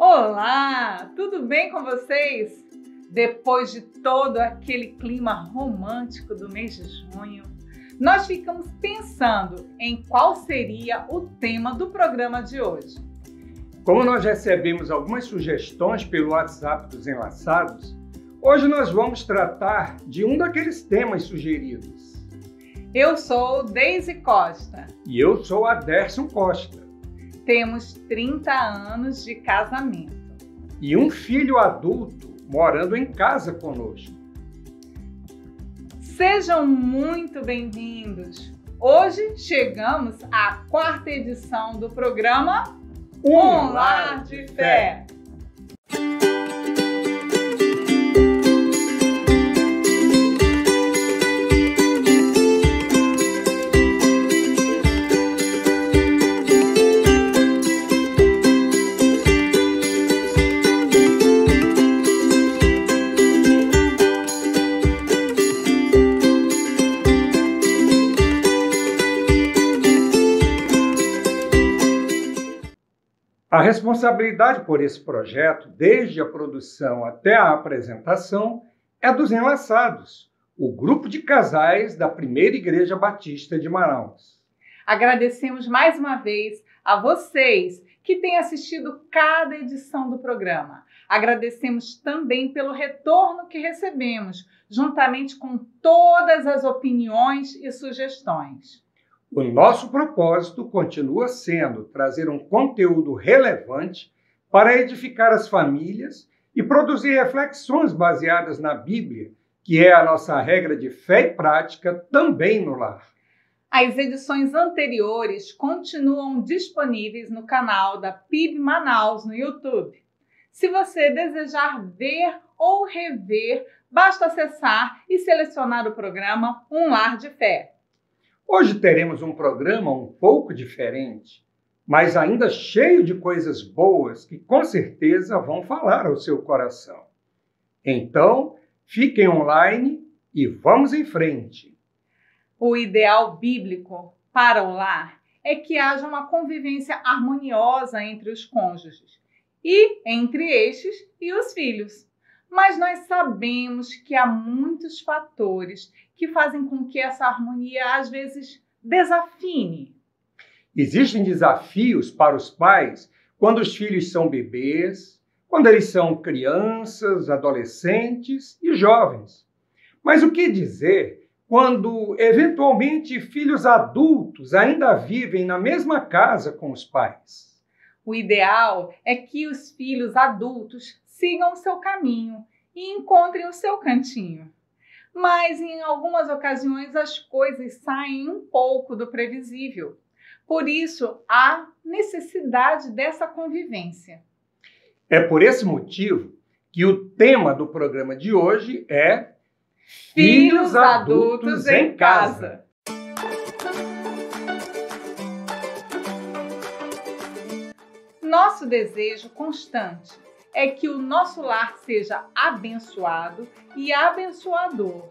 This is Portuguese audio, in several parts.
Olá, tudo bem com vocês? Depois de todo aquele clima romântico do mês de junho, nós ficamos pensando em qual seria o tema do programa de hoje. Como nós recebemos algumas sugestões pelo WhatsApp dos Enlaçados, hoje nós vamos tratar de um daqueles temas sugeridos. Eu sou Deise Costa. E eu sou Aderson Costa. Temos 30 anos de casamento. E um filho adulto morando em casa conosco. Sejam muito bem-vindos. Hoje chegamos à 4ª edição do programa Um Lar de Fé. A responsabilidade por esse projeto, desde a produção até a apresentação, é dos Enlaçados, o grupo de casais da Primeira Igreja Batista de Manaus. Agradecemos mais uma vez a vocês que têm assistido cada edição do programa. Agradecemos também pelo retorno que recebemos, juntamente com todas as opiniões e sugestões. O nosso propósito continua sendo trazer um conteúdo relevante para edificar as famílias e produzir reflexões baseadas na Bíblia, que é a nossa regra de fé e prática também no lar. As edições anteriores continuam disponíveis no canal da PIB Manaus no YouTube. Se você desejar ver ou rever, basta acessar e selecionar o programa Um Lar de Fé. Hoje teremos um programa um pouco diferente, mas ainda cheio de coisas boas que com certeza vão falar ao seu coração. Então, fiquem online e vamos em frente. O ideal bíblico para o lar é que haja uma convivência harmoniosa entre os cônjuges e entre estes e os filhos. Mas nós sabemos que há muitos fatores que fazem com que essa harmonia, às vezes, desafine. Existem desafios para os pais quando os filhos são bebês, quando eles são crianças, adolescentes e jovens. Mas o que dizer quando, eventualmente, filhos adultos ainda vivem na mesma casa com os pais? O ideal é que os filhos adultos sigam o seu caminho e encontrem o seu cantinho. Mas, em algumas ocasiões, as coisas saem um pouco do previsível. Por isso, há necessidade dessa convivência. É por esse motivo que o tema do programa de hoje é Filhos adultos em casa. Nosso desejo constante é que o nosso lar seja abençoado e abençoador.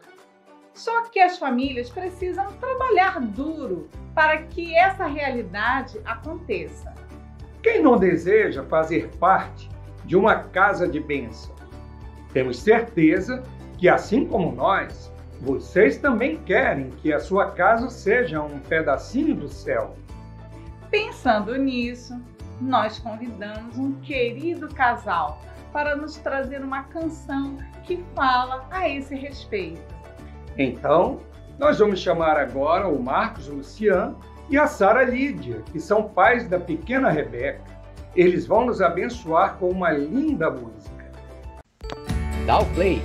Só que as famílias precisam trabalhar duro para que essa realidade aconteça. Quem não deseja fazer parte de uma casa de bênção? Temos certeza que, assim como nós, vocês também querem que a sua casa seja um pedacinho do céu. Pensando nisso, nós convidamos um querido casal para nos trazer uma canção que fala a esse respeito. Então, nós vamos chamar agora o Marcos Luciano e a Sara Lídia, que são pais da pequena Rebeca. Eles vão nos abençoar com uma linda música. Dá o play!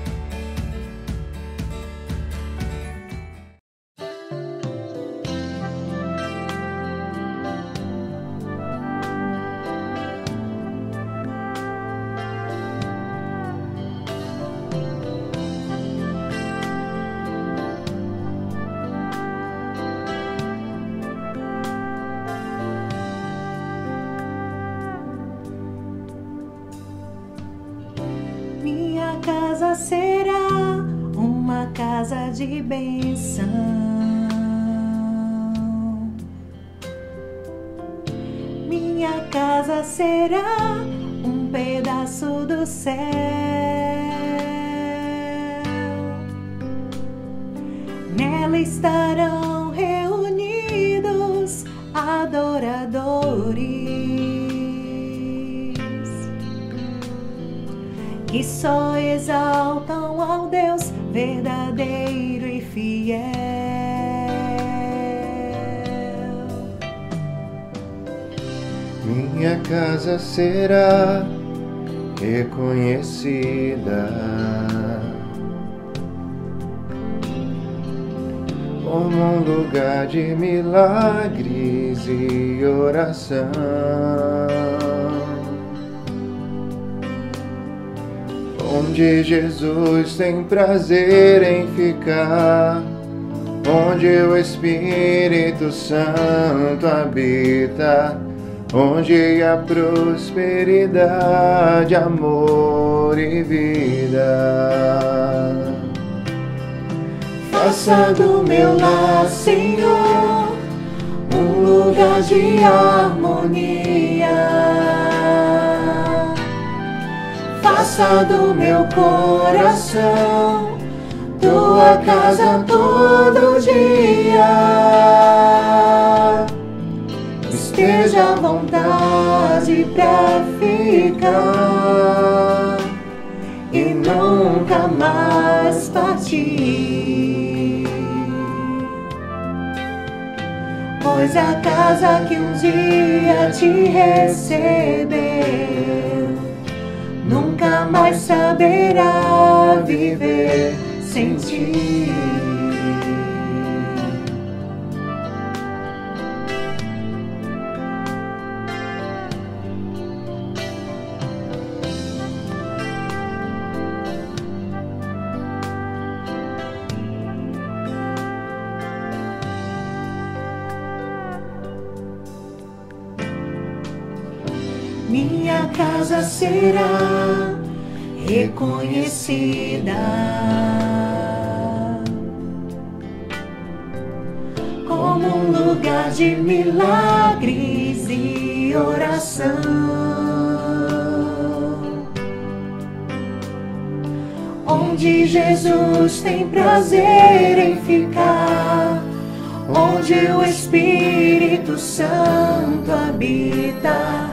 Minha casa será uma casa de bênção. Minha casa será um pedaço do céu. Nela estarão reunidos adoradores que só exaltam ao Deus verdadeiro e fiel. Minha casa será reconhecida como um lugar de milagres e oração, onde Jesus tem prazer em ficar, onde o Espírito Santo habita, onde há prosperidade, amor e vida. Faça do meu lar, Senhor, um lugar de harmonia. Faça do meu coração tua casa todo dia. Esteja à vontade pra ficar e nunca mais partir. Pois a casa que um dia te recebeu nunca mais saberá viver sem ti. Minha casa será reconhecida como um lugar de milagres e oração, onde Jesus tem prazer em ficar, onde o Espírito Santo habita,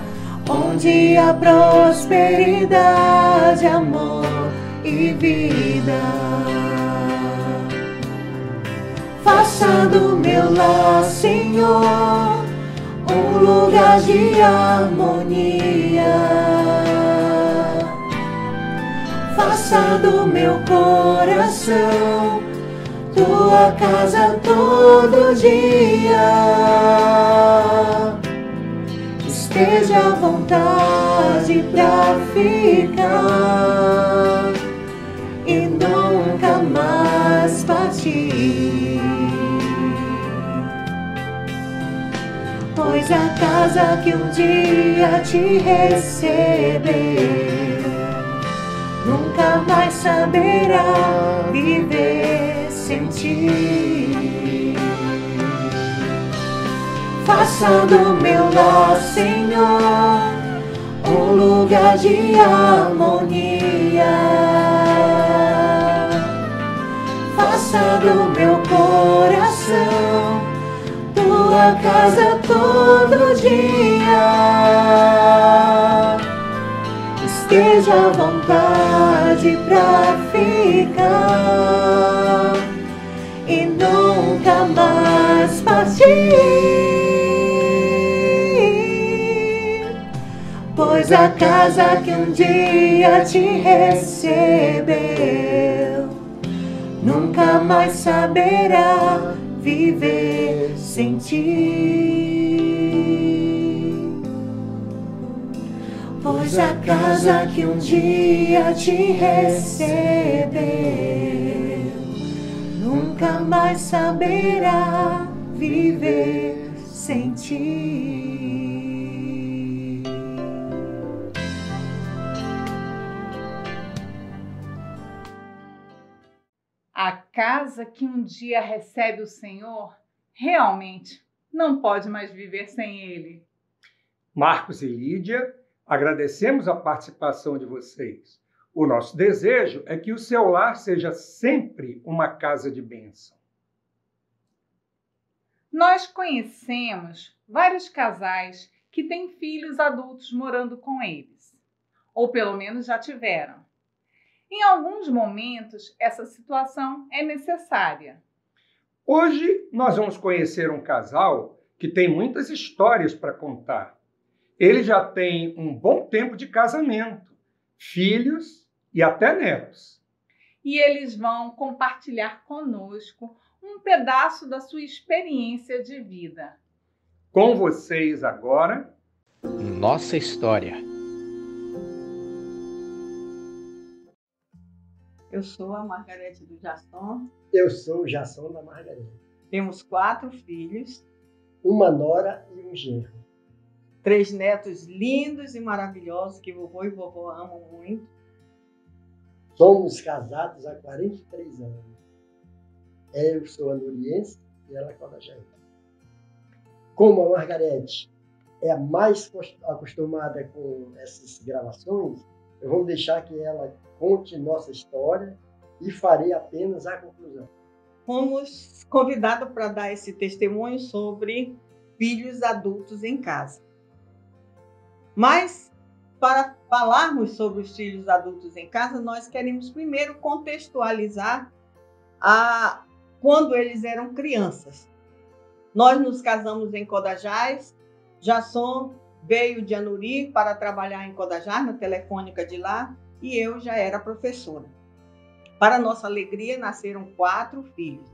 onde há prosperidade, amor e vida. Faça do meu lar, Senhor, um lugar de harmonia. Faça do meu coração tua casa todo dia. Esteja à vontade pra ficar e nunca mais partir. Pois a casa que um dia te recebeu nunca mais saberá viver sem ti. Faça do meu lar, Senhor, um lugar de harmonia. Faça do meu coração tua casa todo dia. Esteja à vontade pra ficar e nunca mais partir. Pois a casa que um dia te recebeu nunca mais saberá viver sem ti. Pois a casa que um dia te recebeu nunca mais saberá viver sem ti. A casa que um dia recebe o Senhor realmente não pode mais viver sem Ele. Marcos e Lídia, Agradecemos a participação de vocês. O nosso desejo é que o seu lar seja sempre uma casa de bênção. Nós conhecemos vários casais que têm filhos adultos morando com eles, ou pelo menos já tiveram. Em alguns momentos, essa situação é necessária. Hoje, nós vamos conhecer um casal que tem muitas histórias para contar. Ele já tem um bom tempo de casamento, filhos e até netos. E eles vão compartilhar conosco um pedaço da sua experiência de vida. Com vocês agora, Nossa História. Eu sou a Margarete do Jasson. Eu sou o Jasson da Margarete. Temos 4 filhos, Uma nora e um genro. 3 netos lindos e maravilhosos que vovô e vovó amam muito. Somos casados há 43 anos. Eu sou anuriense e ela é codajaense. Como a Margarete é a mais acostumada com essas gravações, eu vou deixar que ela conte nossa história e farei apenas a conclusão. Fomos convidados para dar esse testemunho sobre filhos adultos em casa. Mas, para falarmos sobre os filhos adultos em casa, nós queremos primeiro contextualizar quando eles eram crianças. Nós nos casamos em Codajás. Jasson veio de Anuri para trabalhar em Codajás, na telefônica de lá, e eu já era professora. Para nossa alegria, nasceram 4 filhos.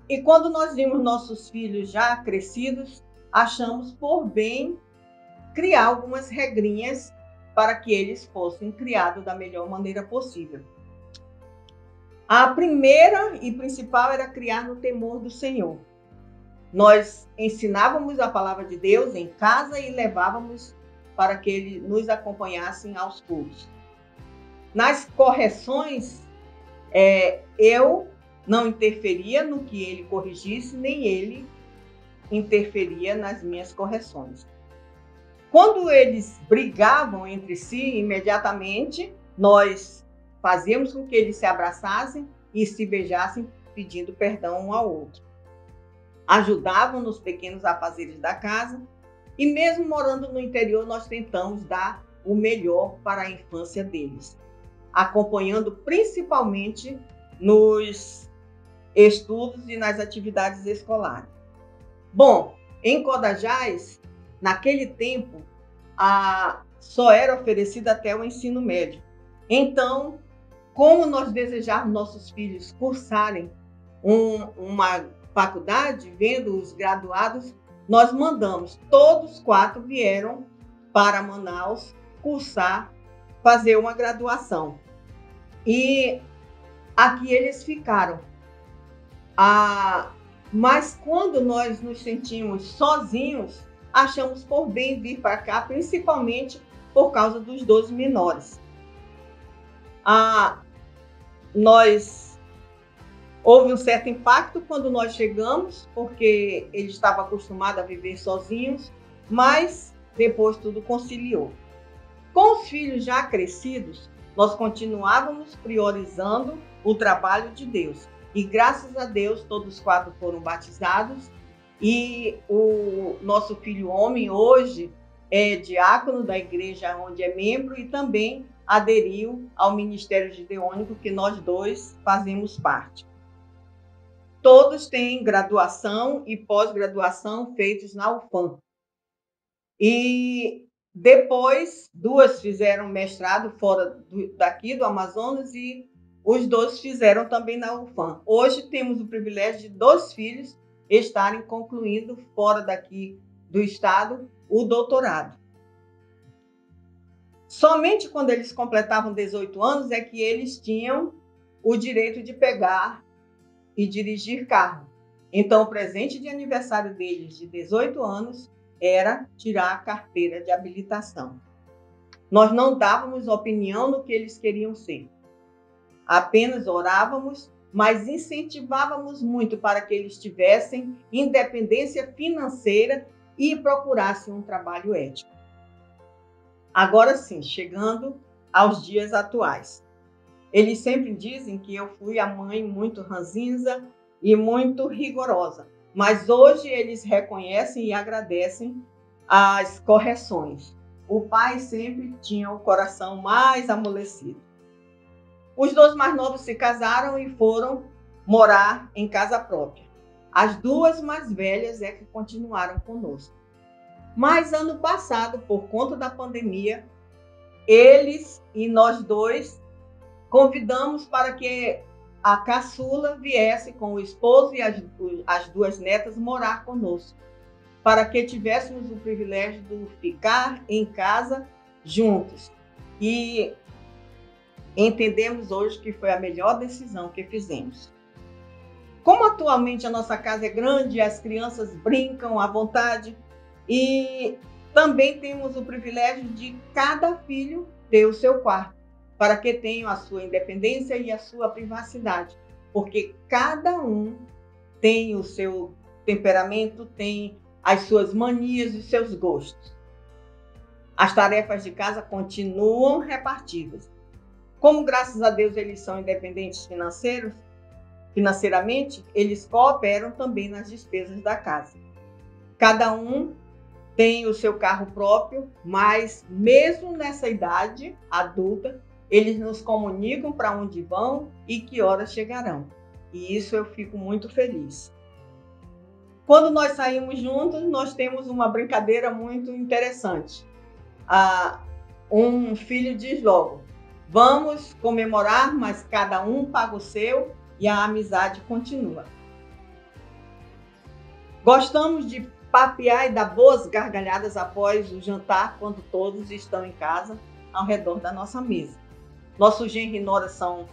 E quando nós vimos nossos filhos já crescidos, achamos por bem criar algumas regrinhas para que eles fossem criados da melhor maneira possível. A primeira e principal era criar no temor do Senhor. Nós ensinávamos a palavra de Deus em casa e levávamos para que eles nos acompanhassem aos cultos. Nas correções, eu não interferia no que ele corrigisse, nem ele interferia nas minhas correções. Quando eles brigavam entre si, imediatamente nós fazíamos com que eles se abraçassem e se beijassem, pedindo perdão um ao outro. Ajudavam nos pequenos afazeres da casa e mesmo morando no interior, nós tentamos dar o melhor para a infância deles, acompanhando principalmente nos estudos e nas atividades escolares. Bom, em Codajás, naquele tempo, só era oferecida até o ensino médio. Então, como nós desejávamos nossos filhos cursarem uma faculdade, vendo os graduados, nós mandamos. Todos 4 vieram para Manaus cursar, fazer uma graduação. E aqui eles ficaram. Mas quando nós nos sentimos sozinhos, achamos por bem vir para cá, principalmente por causa dos 12 menores. Houve um certo impacto quando nós chegamos, porque eles estavam acostumados a viver sozinhos, mas depois tudo conciliou. Com os filhos já crescidos, nós continuávamos priorizando o trabalho de Deus. E graças a Deus, todos 4 foram batizados. E o nosso filho homem hoje é diácono da igreja onde é membro e também aderiu ao Ministério Gideônico, que nós 2 fazemos parte. Todos têm graduação e pós-graduação feitos na UFAM. E depois, 2 fizeram mestrado fora daqui do Amazonas e os 2 fizeram também na UFAM. Hoje temos o privilégio de 2 filhos estarem concluindo fora daqui do estado o doutorado. Somente quando eles completavam 18 anos é que eles tinham o direito de pegar e dirigir carro. Então, o presente de aniversário deles de 18 anos era tirar a carteira de habilitação. Nós não dávamos opinião no que eles queriam ser. Apenas orávamos, mas incentivávamos muito para que eles tivessem independência financeira e procurasse um trabalho ético. Agora sim, chegando aos dias atuais. Eles sempre dizem que eu fui a mãe muito ranzinza e muito rigorosa, mas hoje eles reconhecem e agradecem as correções. O pai sempre tinha o coração mais amolecido. Os 2 mais novos se casaram e foram morar em casa própria. As 2 mais velhas é que continuaram conosco. Mas ano passado, por conta da pandemia, eles e nós 2 convidamos para que a caçula viesse com o esposo e as 2 netas morar conosco, para que tivéssemos o privilégio de ficar em casa juntos. E entendemos hoje que foi a melhor decisão que fizemos. Como atualmente a nossa casa é grande, as crianças brincam à vontade e também temos o privilégio de cada filho ter o seu quarto, para que tenham a sua independência e a sua privacidade, porque cada um tem o seu temperamento, tem as suas manias e seus gostos. As tarefas de casa continuam repartidas. Como, graças a Deus, eles são independentes financeiramente, eles cooperam também nas despesas da casa. Cada um tem o seu carro próprio, mas mesmo nessa idade adulta, eles nos comunicam para onde vão e que horas chegarão. E isso eu fico muito feliz. Quando nós saímos juntos, nós temos uma brincadeira muito interessante. Um filho diz logo: vamos comemorar, mas cada um paga o seu e a amizade continua. Gostamos de papear e dar boas gargalhadas após o jantar, quando todos estão em casa, ao redor da nossa mesa. Nossos genros e noras são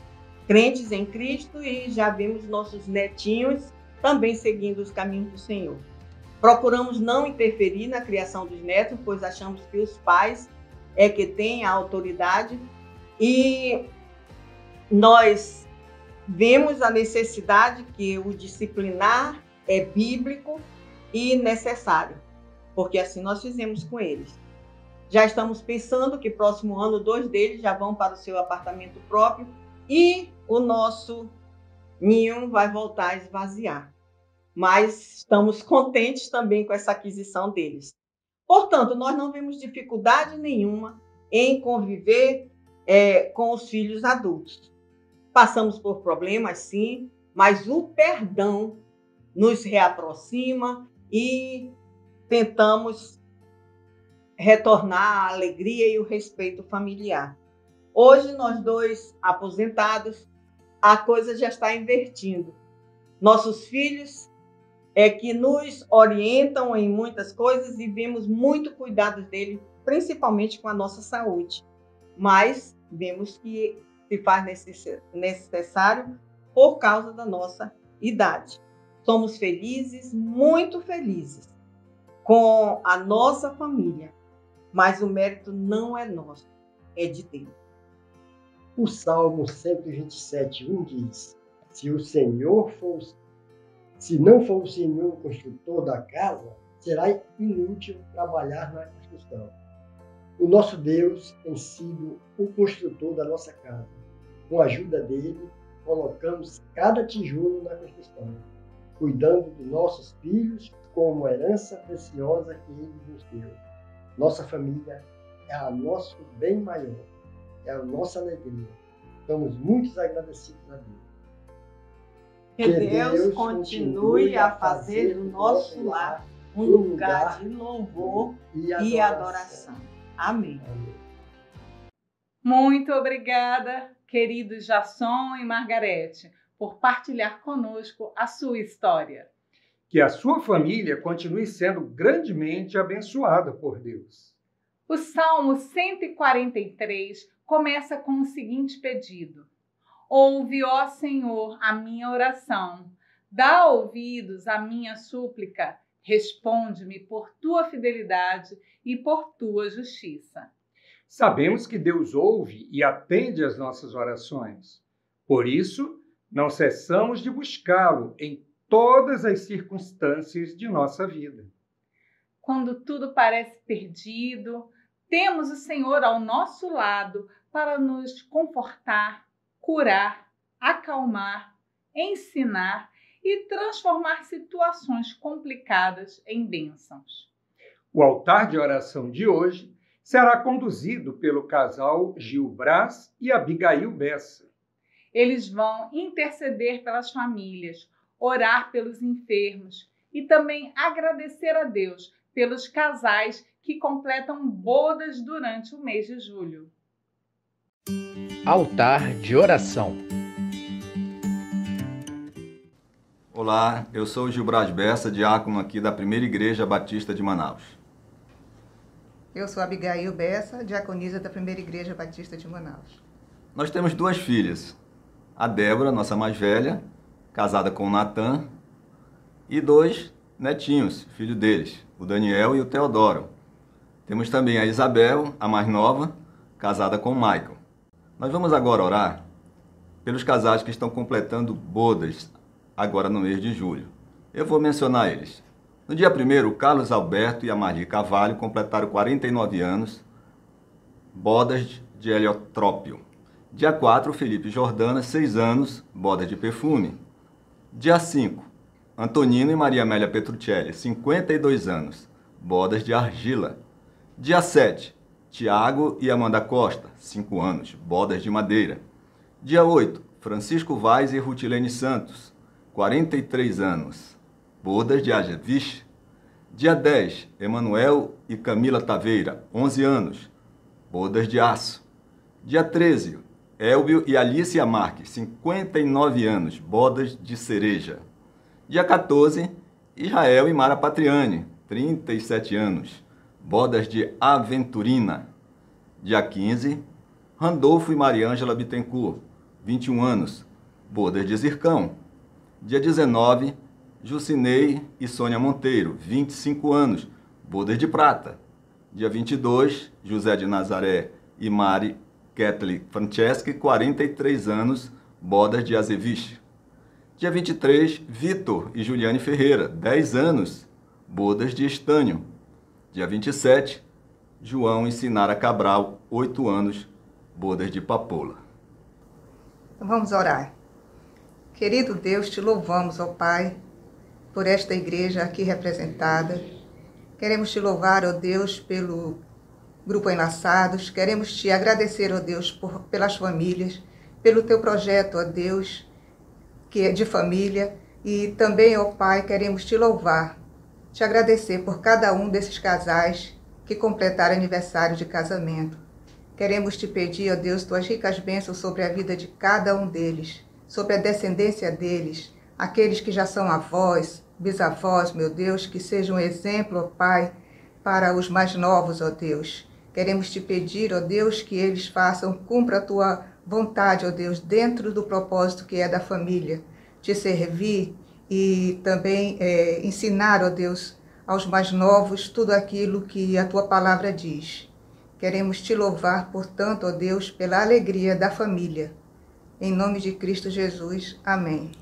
crentes em Cristo e já vimos nossos netinhos também seguindo os caminhos do Senhor. Procuramos não interferir na criação dos netos, pois achamos que os pais é que têm a autoridade e nós vemos a necessidade que o disciplinar é bíblico e necessário, porque assim nós fizemos com eles. Já estamos pensando que próximo ano 2 deles já vão para o seu apartamento próprio e o nosso ninho vai voltar a esvaziar. Mas estamos contentes também com essa aquisição deles. Portanto, nós não vemos dificuldade nenhuma em conviver com os filhos adultos. Passamos por problemas, sim, mas o perdão nos reaproxima e tentamos retornar a alegria e o respeito familiar. Hoje, nós 2 aposentados, a coisa já está invertindo. Nossos filhos que nos orientam em muitas coisas e vemos muito cuidado deles, principalmente com a nossa saúde. Mas vemos que se faz necessário por causa da nossa idade. Somos felizes, muito felizes, com a nossa família, mas o mérito não é nosso, é de Deus. O Salmo 127:1 diz: se não for o Senhor o construtor da casa, será inútil trabalhar na construção. O nosso Deus tem sido o construtor da nossa casa. Com a ajuda dele, colocamos cada tijolo na construção, cuidando dos nossos filhos como herança preciosa que ele nos deu. Nossa família é o nosso bem maior, é a nossa alegria. Estamos muito agradecidos a Deus. Que Deus continue a fazer do nosso lar um lugar de louvor e adoração. Amém. Muito obrigada, queridos Jasson e Margarete, por partilhar conosco a sua história. Que a sua família continue sendo grandemente abençoada por Deus. O Salmo 143 começa com o seguinte pedido: ouve, ó Senhor, a minha oração, dá ouvidos à minha súplica, responde-me por tua fidelidade e por tua justiça. Sabemos que Deus ouve e atende às nossas orações. Por isso, não cessamos de buscá-lo em todas as circunstâncias de nossa vida. Quando tudo parece perdido, temos o Senhor ao nosso lado para nos confortar, curar, acalmar, ensinar e transformar situações complicadas em bênçãos. O altar de oração de hoje será conduzido pelo casal Gil Braz e Abigail Bessa. Eles vão interceder pelas famílias, orar pelos enfermos e também agradecer a Deus pelos casais que completam bodas durante o mês de julho. Altar de oração. Olá, eu sou o Gil Braz Bessa, diácono aqui da Primeira Igreja Batista de Manaus. Eu sou a Abigail Bessa, diaconisa da Primeira Igreja Batista de Manaus. Nós temos 2 filhas, a Débora, nossa mais velha, casada com o Natan, e 2 netinhos, filho deles, o Daniel e o Teodoro. Temos também a Isabel, a mais nova, casada com o Michael. Nós vamos agora orar pelos casais que estão completando bodas agora no mês de julho. Eu vou mencionar eles. No dia 1º, o Carlos Alberto e a Marli Carvalho completaram 49 anos, bodas de heliotrópio. Dia 4, Felipe e Jordana, 6 anos, boda de perfume. Dia 5, Antonino e Maria Amélia Petruccelli, 52 anos, bodas de argila. Dia 7, Tiago e Amanda Costa, 5 anos, bodas de madeira. Dia 8, Francisco Vaz e Rutilene Santos, 43 anos, bodas de Ageviche. Dia 10, Emanuel e Camila Taveira, 11 anos, bodas de aço. Dia 13, Elvio e Alicia Marques, 59 anos, bodas de cereja. Dia 14, Israel e Mara Patriani, 37 anos, bodas de aventurina. Dia 15, Randolfo e Mariângela Bittencourt, 21 anos, bodas de zircão. Dia 19, Jucinei e Sônia Monteiro, 25 anos, bodas de prata. Dia 22, José de Nazaré e Mari Kathleen Franceschi, 43 anos, bodas de azeviche. Dia 23, Vitor e Juliane Ferreira, 10 anos, bodas de estânio. Dia 27, João e Sinara Cabral, 8 anos, bodas de papoula. Vamos orar. Querido Deus, te louvamos, ó Pai, por esta igreja aqui representada. Queremos te louvar, ó Deus, pelo Grupo Enlaçados. Queremos te agradecer, ó Deus, pelas famílias, pelo teu projeto, ó Deus, que é de família. E também, ó Pai, queremos te louvar, te agradecer por cada um desses casais que completaram aniversário de casamento. Queremos te pedir, ó Deus, tuas ricas bênçãos sobre a vida de cada um deles, sobre a descendência deles, aqueles que já são avós, bisavós, meu Deus, que sejam um exemplo, ó Pai, para os mais novos, ó Deus. Queremos te pedir, ó Deus, que eles façam, cumpra a tua vontade, ó Deus, dentro do propósito que é da família, te servir e também ensinar, ó Deus, aos mais novos tudo aquilo que a tua palavra diz. Queremos te louvar, portanto, ó Deus, pela alegria da família. Em nome de Cristo Jesus. Amém.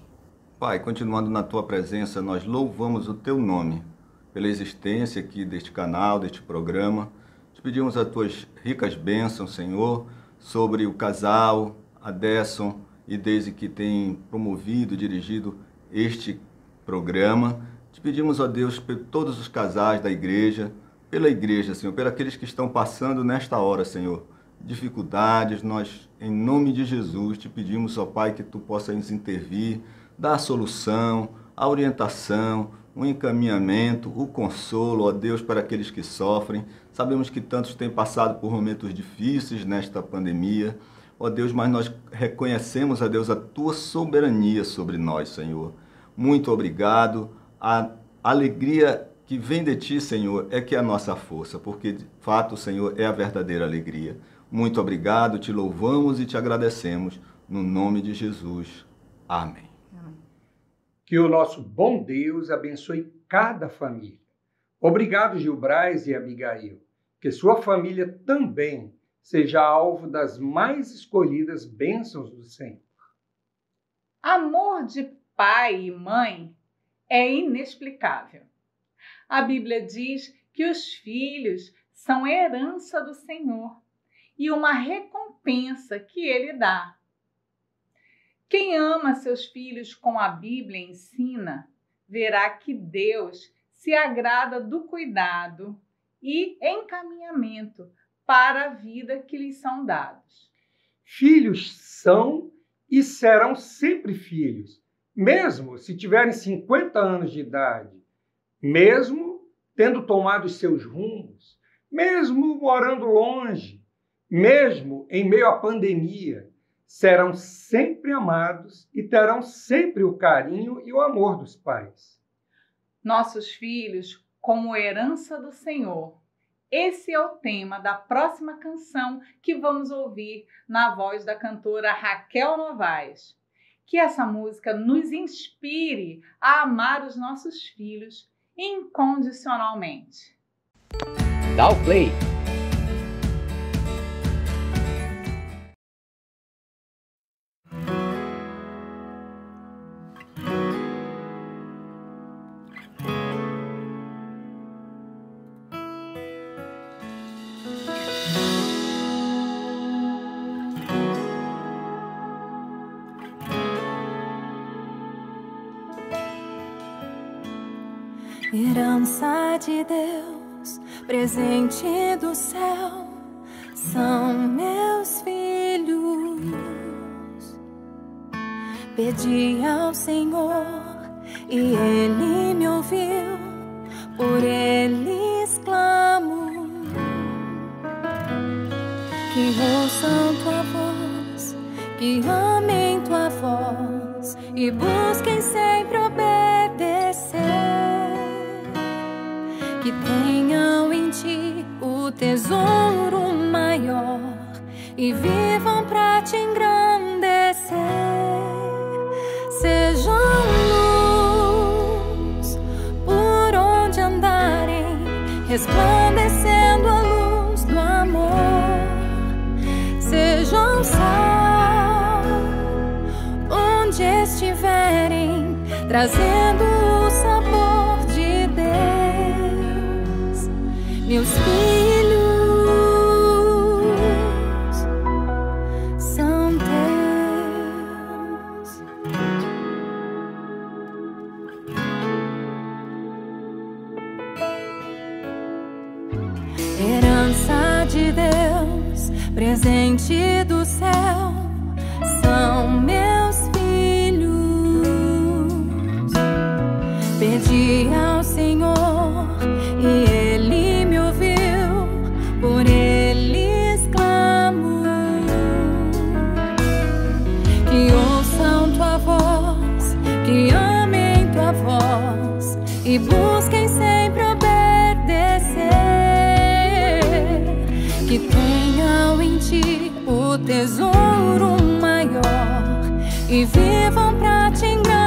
Pai, continuando na tua presença, nós louvamos o teu nome pela existência aqui deste canal, deste programa. Te pedimos as tuas ricas bênçãos, Senhor, sobre o casal, a Desson e Deise, que tem promovido e dirigido este programa. Te pedimos, ó Deus, por todos os casais da igreja, pela igreja, Senhor, por aqueles que estão passando nesta hora, Senhor, dificuldades. Nós, em nome de Jesus, te pedimos, ó Pai, que tu possas intervir, dar a solução, a orientação, o encaminhamento, o consolo, ó Deus, para aqueles que sofrem. Sabemos que tantos têm passado por momentos difíceis nesta pandemia, ó Deus, mas nós reconhecemos, ó Deus, a tua soberania sobre nós, Senhor. Muito obrigado. A alegria que vem de ti, Senhor, é que é a nossa força, porque de fato, Senhor, é a verdadeira alegria. Muito obrigado, te louvamos e te agradecemos, no nome de Jesus. Amém. Que o nosso bom Deus abençoe cada família. Obrigado, Gil Braz e Abigail. Que sua família também seja alvo das mais escolhidas bênçãos do Senhor. Amor de pai e mãe é inexplicável. A Bíblia diz que os filhos são herança do Senhor e uma recompensa que Ele dá. Quem ama seus filhos como a Bíblia ensina, verá que Deus se agrada do cuidado e encaminhamento para a vida que lhes são dados. Filhos são e serão sempre filhos, mesmo se tiverem 50 anos de idade, mesmo tendo tomado os seus rumos, mesmo morando longe, mesmo em meio à pandemia, serão sempre amados e terão sempre o carinho e o amor dos pais. Nossos filhos como herança do Senhor. Esse é o tema da próxima canção que vamos ouvir na voz da cantora Raquel Novaes. Que essa música nos inspire a amar os nossos filhos incondicionalmente. Dá o play! Herança de Deus, presente do céu, são meus filhos. Pedi ao Senhor e Ele me ouviu, por eles clamo. Que ouçam tua voz, que amem tua voz e busquem sempre obedecer. Que tenham em ti o tesouro maior e vivam pra te engrandecer. Sejam luz por onde andarem, resplandecendo a luz do amor. Sejam sal onde estiverem, trazendo o sabor de Deus. Meus filhos são teus. Herança de Deus, presente do céu, são meus filhos. Pedi ao Senhor e Ele por eles clamo. Que ouçam tua voz, que amem tua voz e busquem sempre obedecer. Que tenham em ti o tesouro maior e vivam pra te engrandecer.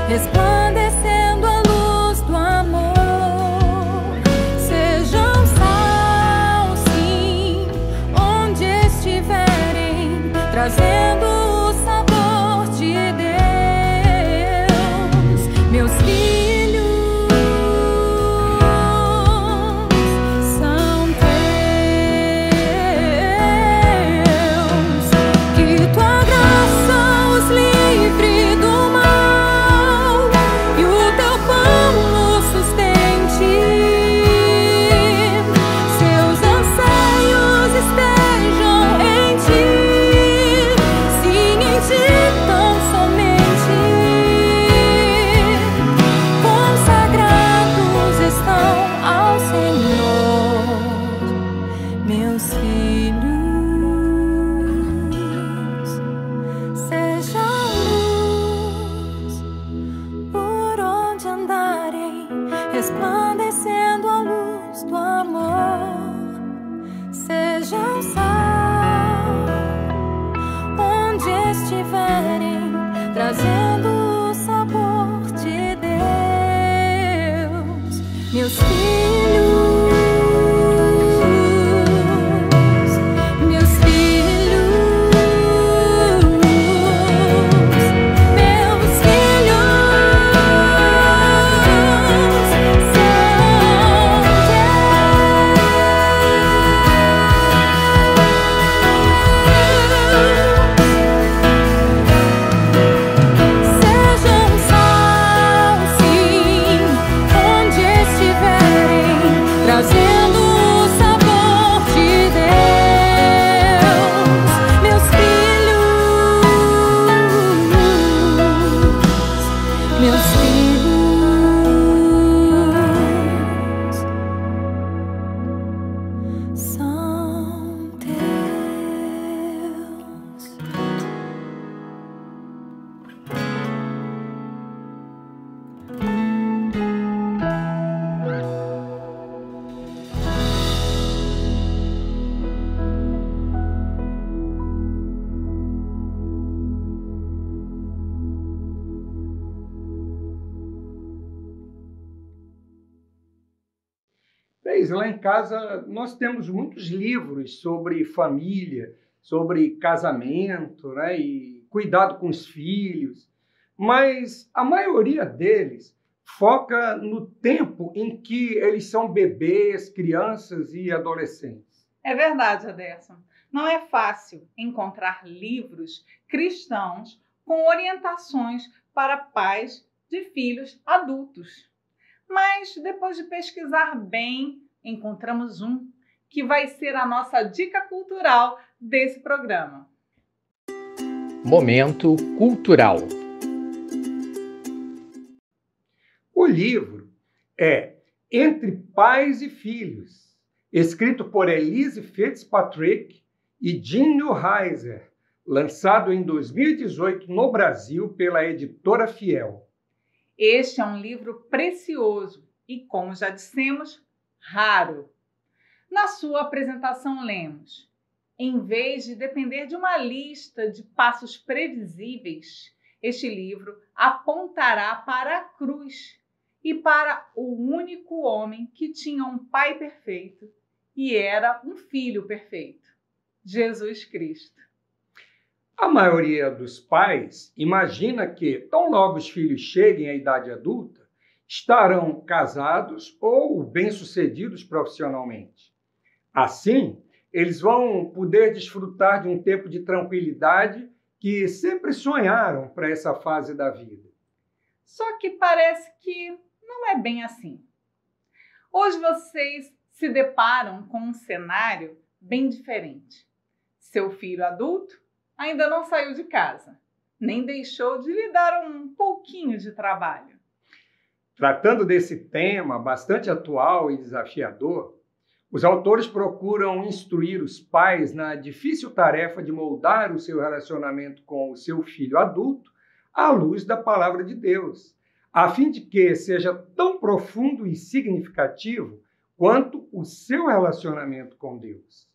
Resplandecendo a luz do amor. Sejam sal, sim, onde estiverem, trazendo o sabor de Deus. Meus filhos são teus. Que tua graça os livre do mal, resplandecendo a luz do amor. Sejam sal onde estiverem, trazendo o sabor de Deus. Meus filhos. Meus filhos Meus filhos são teus. Lá em casa nós temos muitos livros sobre família, sobre casamento, né, e cuidado com os filhos, mas a maioria deles foca no tempo em que eles são bebês, crianças e adolescentes. É verdade, Aderson. Não é fácil encontrar livros cristãos com orientações para pais de filhos adultos. Mas depois de pesquisar bem, encontramos um que vai ser a nossa dica cultural desse programa. Momento cultural. O livro é Entre Pais e Filhos, escrito por Elise Fitzpatrick e Jean Neuheiser, lançado em 2018 no Brasil pela editora Fiel. Este é um livro precioso e, como já dissemos, raro. Na sua apresentação lemos: em vez de depender de uma lista de passos previsíveis, este livro apontará para a cruz e para o único homem que tinha um pai perfeito e era um filho perfeito, Jesus Cristo. A maioria dos pais imagina que, tão logo os filhos cheguem à idade adulta, estarão casados ou bem-sucedidos profissionalmente. Assim, eles vão poder desfrutar de um tempo de tranquilidade que sempre sonharam para essa fase da vida. Só que parece que não é bem assim. Hoje vocês se deparam com um cenário bem diferente. Seu filho adulto ainda não saiu de casa, nem deixou de lhe dar um pouquinho de trabalho. Tratando desse tema bastante atual e desafiador, os autores procuram instruir os pais na difícil tarefa de moldar o seu relacionamento com o seu filho adulto à luz da palavra de Deus, a fim de que seja tão profundo e significativo quanto o seu relacionamento com Deus.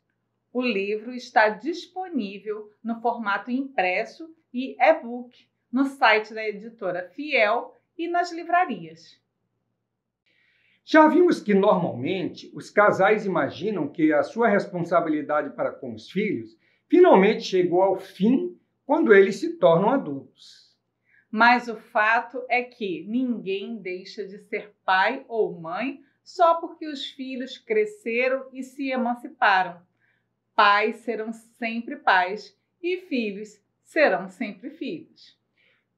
O livro está disponível no formato impresso e e-book no site da editora Fiel e nas livrarias. Já vimos que, normalmente, os casais imaginam que a sua responsabilidade para com os filhos finalmente chegou ao fim quando eles se tornam adultos. Mas o fato é que ninguém deixa de ser pai ou mãe só porque os filhos cresceram e se emanciparam. Pais serão sempre pais e filhos serão sempre filhos.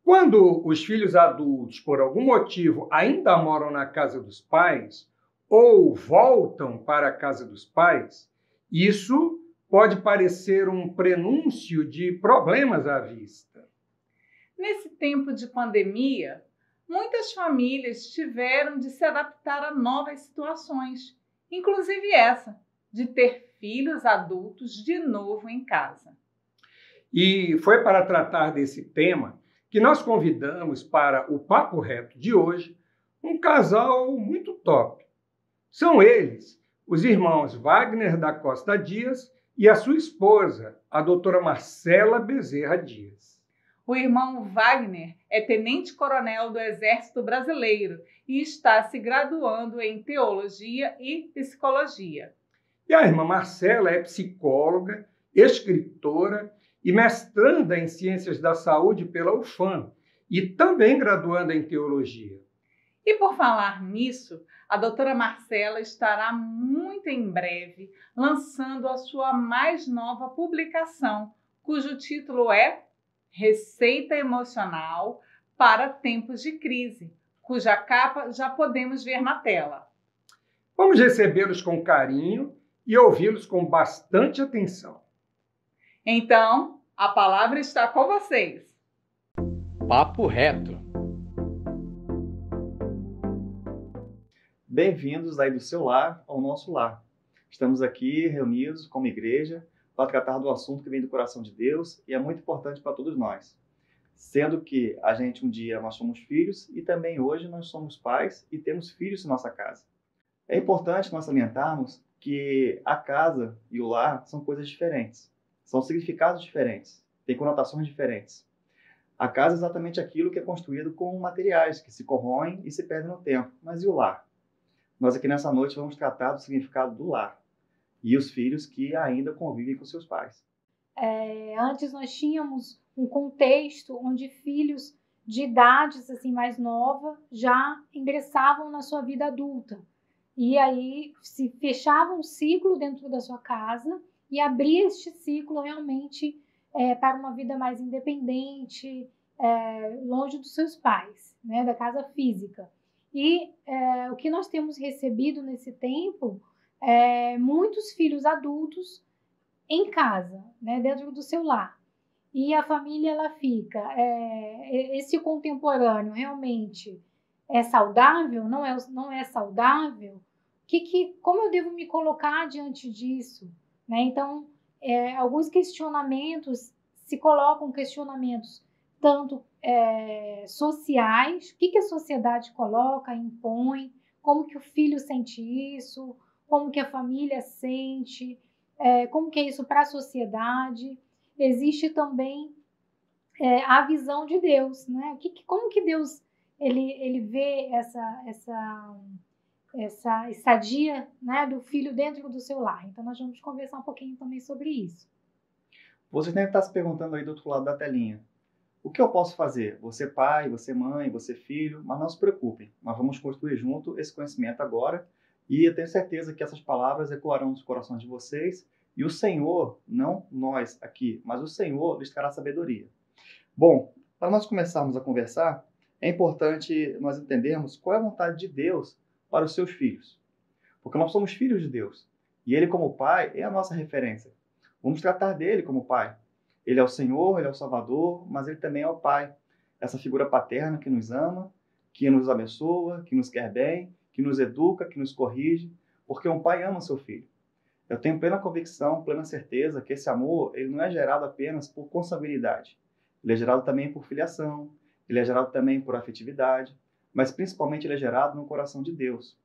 Quando os filhos adultos, por algum motivo, ainda moram na casa dos pais ou voltam para a casa dos pais, isso pode parecer um prenúncio de problemas à vista. Nesse tempo de pandemia, muitas famílias tiveram de se adaptar a novas situações, inclusive essa, de ter filhos adultos de novo em casa. E foi para tratar desse tema que nós convidamos para o Papo Reto de hoje um casal muito top. São eles, os irmãos Wagner da Costa Dias e a sua esposa, a doutora Marcela Bezerra Dias. O irmão Wagner é tenente-coronel do Exército Brasileiro e está se graduando em Teologia e Psicologia. E a irmã Marcela é psicóloga, escritora e mestranda em Ciências da Saúde pela UFAM e também graduanda em Teologia. E por falar nisso, a doutora Marcela estará muito em breve lançando a sua mais nova publicação, cujo título é Receita Emocional para Tempos de Crise, cuja capa já podemos ver na tela. Vamos recebê-los com carinho e ouvi-los com bastante atenção. Então, a palavra está com vocês. Papo Reto. Bem-vindos aí do seu lar ao nosso lar. Estamos aqui reunidos como igreja para tratar do assunto que vem do coração de Deus e é muito importante para todos nós. Sendo que a gente um dia nós somos filhos e também hoje nós somos pais e temos filhos em nossa casa. É importante nós salientarmos que a casa e o lar são coisas diferentes, são significados diferentes, têm conotações diferentes. A casa é exatamente aquilo que é construído com materiais que se corroem e se perdem no tempo, mas e o lar? Nós aqui nessa noite vamos tratar do significado do lar e os filhos que ainda convivem com seus pais. Antes nós tínhamos um contexto onde filhos de idades assim mais nova já ingressavam na sua vida adulta. E aí se fechava um ciclo dentro da sua casa e abria este ciclo realmente para uma vida mais independente, longe dos seus pais, né, da casa física. E o que nós temos recebido nesse tempo é muitos filhos adultos em casa, né, dentro do seu lar. E a família ela fica. Esse contemporâneo realmente é saudável? Não é saudável? Como eu devo me colocar diante disso? Né? Então, alguns questionamentos se colocam questionamentos tanto sociais, o que a sociedade coloca, impõe, como que o filho sente isso, como que a família sente, como que é isso para a sociedade. Existe também a visão de Deus, né? Como que Deus ele vê essa estadia, né, do filho dentro do seu lar. Então nós vamos conversar um pouquinho também sobre isso. Você deve estar se perguntando aí do outro lado da telinha. O que eu posso fazer? Você pai, você mãe, você filho, mas não se preocupem. Nós vamos construir junto esse conhecimento agora e eu tenho certeza que essas palavras ecoarão nos corações de vocês e o Senhor, não nós aqui, mas o Senhor lhes trará sabedoria. Bom, para nós começarmos a conversar, é importante nós entendermos qual é a vontade de Deus para os seus filhos. Porque nós somos filhos de Deus e Ele como Pai é a nossa referência. Vamos tratar dele como Pai. Ele é o Senhor, Ele é o Salvador, mas Ele também é o Pai. Essa figura paterna que nos ama, que nos abençoa, que nos quer bem, que nos educa, que nos corrige, porque um pai ama seu filho. Eu tenho plena convicção, plena certeza que esse amor ele não é gerado apenas por consanguinidade. Ele é gerado também por filiação, ele é gerado também por afetividade, mas principalmente ele é gerado no coração de Deus.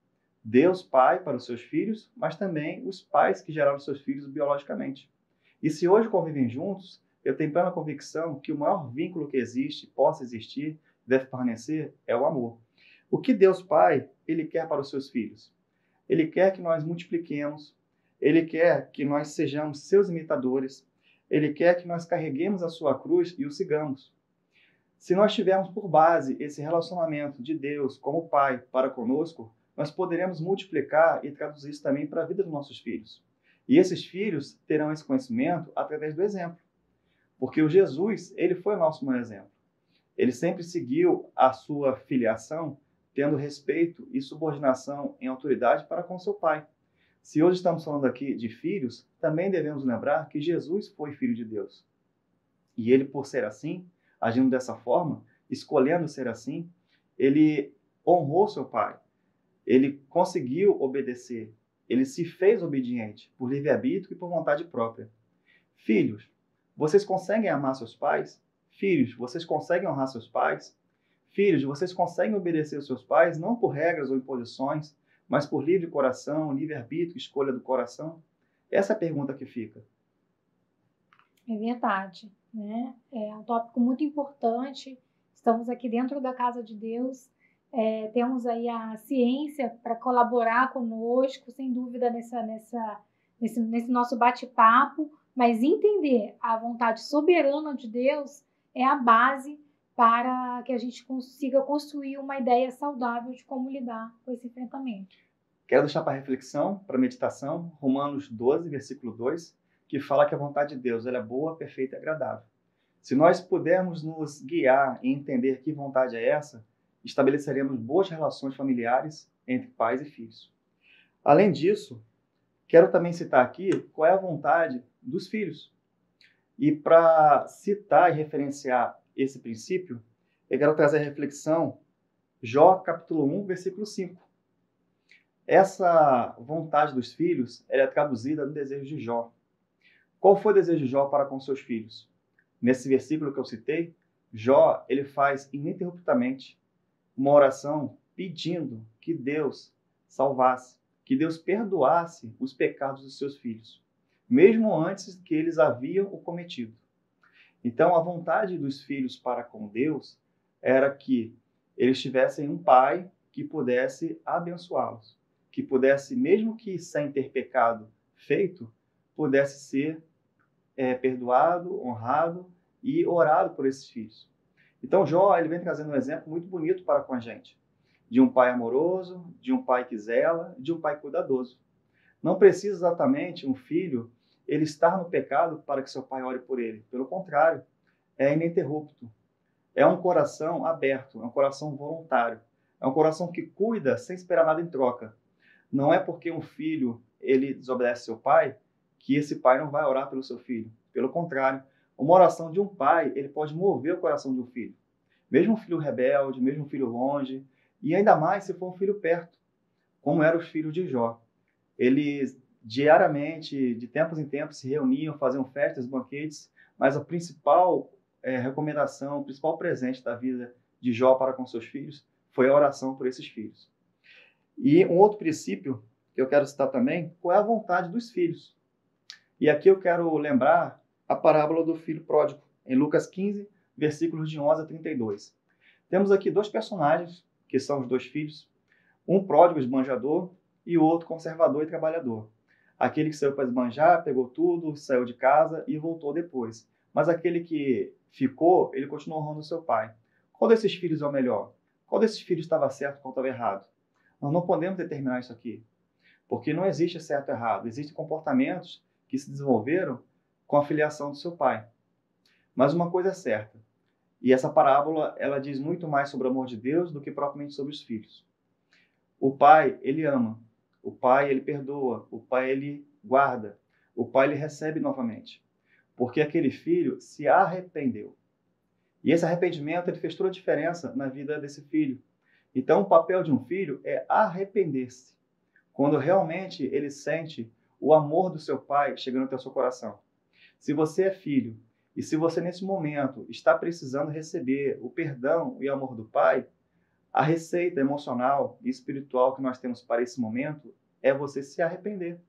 Deus Pai para os seus filhos, mas também os pais que geraram seus filhos biologicamente. E se hoje convivem juntos, eu tenho plena convicção que o maior vínculo que existe, possa existir, deve permanecer, é o amor. O que Deus Pai, Ele quer para os seus filhos? Ele quer que nós multipliquemos, Ele quer que nós sejamos seus imitadores, Ele quer que nós carreguemos a sua cruz e o sigamos. Se nós tivermos por base esse relacionamento de Deus como Pai para conosco, nós poderemos multiplicar e traduzir isso também para a vida dos nossos filhos. E esses filhos terão esse conhecimento através do exemplo. Porque o Jesus, ele foi o nosso maior exemplo. Ele sempre seguiu a sua filiação, tendo respeito e subordinação em autoridade para com seu Pai. Se hoje estamos falando aqui de filhos, também devemos lembrar que Jesus foi filho de Deus. E ele, por ser assim, agindo dessa forma, escolhendo ser assim, ele honrou seu Pai. Ele conseguiu obedecer. Ele se fez obediente por livre-arbítrio e por vontade própria. Filhos, vocês conseguem amar seus pais? Filhos, vocês conseguem honrar seus pais? Filhos, vocês conseguem obedecer aos seus pais, não por regras ou imposições, mas por livre coração, livre-arbítrio, escolha do coração? Essa é a pergunta que fica. É verdade, né? É um tópico muito importante. Estamos aqui dentro da casa de Deus. Temos aí a ciência para colaborar conosco, sem dúvida, nesse nosso bate-papo, mas entender a vontade soberana de Deus é a base para que a gente consiga construir uma ideia saudável de como lidar com esse enfrentamento. Quero deixar para reflexão, para meditação, Romanos 12, versículo 2, que fala que a vontade de Deus ela é boa, perfeita e agradável. Se nós pudermos nos guiar e entender que vontade é essa, estabeleceremos boas relações familiares entre pais e filhos. Além disso, quero também citar aqui qual é a vontade dos filhos. E para citar e referenciar esse princípio, eu quero trazer a reflexão Jó, capítulo 1, versículo 5. Essa vontade dos filhos ela é traduzida no desejo de Jó. Qual foi o desejo de Jó para com seus filhos? Nesse versículo que eu citei, Jó ele faz ininterruptamente uma oração pedindo que Deus salvasse, que Deus perdoasse os pecados dos seus filhos, mesmo antes que eles haviam o cometido. Então, a vontade dos filhos para com Deus era que eles tivessem um pai que pudesse abençoá-los, que pudesse, mesmo que sem ter pecado feito, pudesse ser perdoado, honrado e orado por esses filhos. Então, Jó ele vem trazendo um exemplo muito bonito para com a gente, de um pai amoroso, de um pai que zela, de um pai cuidadoso. Não precisa exatamente um filho ele estar no pecado para que seu pai ore por ele. Pelo contrário, é ininterrupto. É um coração aberto, é um coração voluntário. É um coração que cuida sem esperar nada em troca. Não é porque um filho ele desobedece seu pai que esse pai não vai orar pelo seu filho. Pelo contrário, uma oração de um pai ele pode mover o coração de um filho. Mesmo um filho rebelde, mesmo um filho longe, e ainda mais se for um filho perto, como eram os filhos de Jó. Eles diariamente, de tempos em tempos, se reuniam, faziam festas, banquetes, mas a principal recomendação, o principal presente da vida de Jó para com seus filhos foi a oração por esses filhos. E um outro princípio que eu quero citar também, qual é a vontade dos filhos. E aqui eu quero lembrar a parábola do filho pródigo, em Lucas 15, versículos de 11 a 32. Temos aqui dois personagens, que são os dois filhos, um pródigo esbanjador e o outro conservador e trabalhador. Aquele que saiu para esbanjar, pegou tudo, saiu de casa e voltou depois. Mas aquele que ficou, ele continuou honrando seu pai. Qual desses filhos é o melhor? Qual desses filhos estava certo, qual estava errado? Nós não podemos determinar isso aqui, porque não existe certo e errado. Existem comportamentos que se desenvolveram com a filiação do seu pai. Mas uma coisa é certa, e essa parábola ela diz muito mais sobre o amor de Deus do que propriamente sobre os filhos. O pai, ele ama. O pai, ele perdoa. O pai, ele guarda. O pai, ele recebe novamente. Porque aquele filho se arrependeu. E esse arrependimento, ele fez toda a diferença na vida desse filho. Então, o papel de um filho é arrepender-se. Quando realmente ele sente o amor do seu pai chegando até o seu coração. Se você é filho, e se você nesse momento está precisando receber o perdão e o amor do pai, a receita emocional e espiritual que nós temos para esse momento é você se arrepender.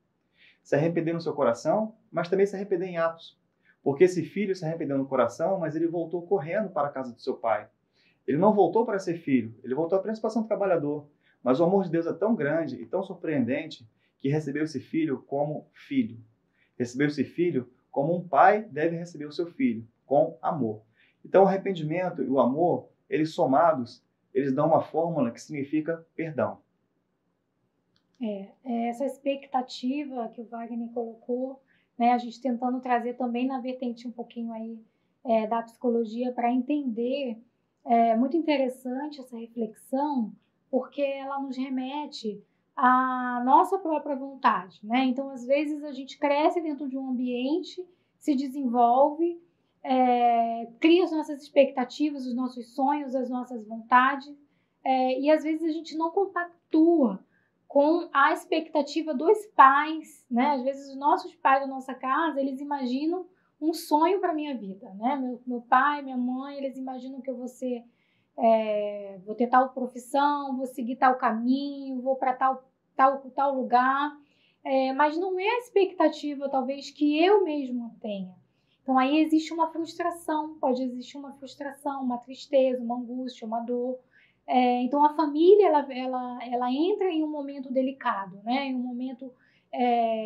Se arrepender no seu coração, mas também se arrepender em atos. Porque esse filho se arrependeu no coração, mas ele voltou correndo para a casa do seu pai. Ele não voltou para ser filho, ele voltou apenas para ser um trabalhador. Mas o amor de Deus é tão grande e tão surpreendente que recebeu esse filho como filho. Recebeu esse filho como um pai deve receber o seu filho, com amor. Então o arrependimento e o amor, eles somados, eles dão uma fórmula que significa perdão. Essa expectativa que o Wagner colocou, né, a gente tentando trazer também na vertente um pouquinho aí da psicologia para entender, é muito interessante essa reflexão, porque ela nos remete à nossa própria vontade, né? Então, às vezes, a gente cresce dentro de um ambiente, se desenvolve, cria as nossas expectativas, os nossos sonhos, as nossas vontades, e às vezes a gente não compactua com a expectativa dos pais, né? Às vezes os nossos pais da nossa casa, eles imaginam um sonho para minha vida, né? Meu pai, minha mãe, eles imaginam que eu vou ser, vou ter tal profissão, vou seguir tal caminho, vou para tal lugar, mas não é a expectativa, talvez, que eu mesma tenha. Então, aí existe uma frustração, pode existir uma frustração, uma tristeza, uma angústia, uma dor. Então, a família, ela entra em um momento delicado, né? Em um momento